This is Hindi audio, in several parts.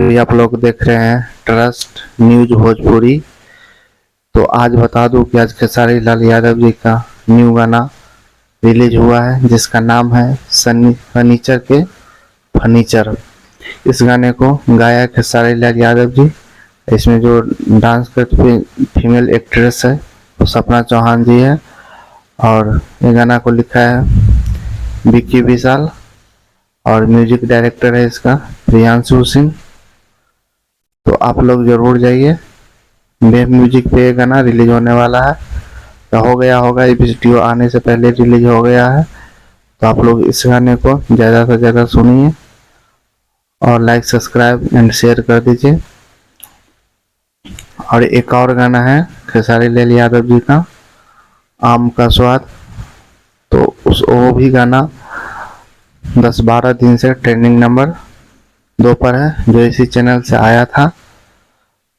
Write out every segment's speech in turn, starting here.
अभी आप लोग देख रहे हैं ट्रस्ट न्यूज भोजपुरी। तो आज बता दूं कि आज खेसारी लाल यादव जी का न्यू गाना रिलीज हुआ है जिसका नाम है फर्नीचर के फर्नीचर। इस गाने को गाया खेसारी लाल यादव जी। इसमें जो डांस करती फीमेल एक्ट्रेस है वो सपना चौहान जी है और ये गाना को लिखा है विक्की विशाल और म्यूजिक डायरेक्टर है इसका प्रियांशु सिंह। तो आप लोग जरूर जाइए, वेब म्यूजिक पे ये गाना रिलीज होने वाला है। तो हो गया होगा, ये वीडियो आने से पहले रिलीज हो गया है। तो आप लोग इस गाने को ज़्यादा से ज़्यादा सुनिए और लाइक सब्सक्राइब एंड शेयर कर दीजिए। और एक और गाना है खेसारी लाल यादव जी का आम का स्वाद। तो वो भी गाना 10-12 दिन से ट्रेंडिंग नंबर 2 पर है, जो इसी चैनल से आया था।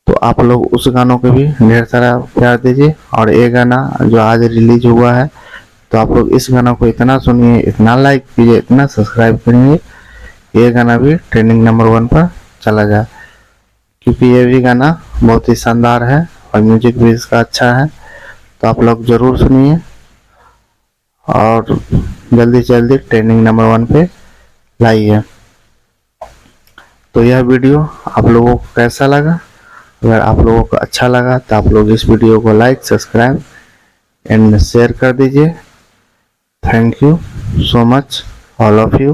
तो आप लोग उस गानों को भी ढेर सारा प्यार दीजिए। और ये गाना जो आज रिलीज हुआ है, तो आप लोग इस गाना को इतना सुनिए, इतना लाइक कीजिए, इतना सब्सक्राइब करिए, ये गाना भी ट्रेंडिंग नंबर 1 पर चला जाए, क्योंकि ये भी गाना बहुत ही शानदार है और म्यूजिक भी इसका अच्छा है। तो आप लोग जरूर सुनिए और जल्दी से जल्दी ट्रेंडिंग नंबर 1 पे लाइए। तो यह वीडियो आप लोगों को कैसा लगा? अगर आप लोगों को अच्छा लगा तो आप लोग इस वीडियो को लाइक सब्सक्राइब एंड शेयर कर दीजिए। Thank you so much all of you.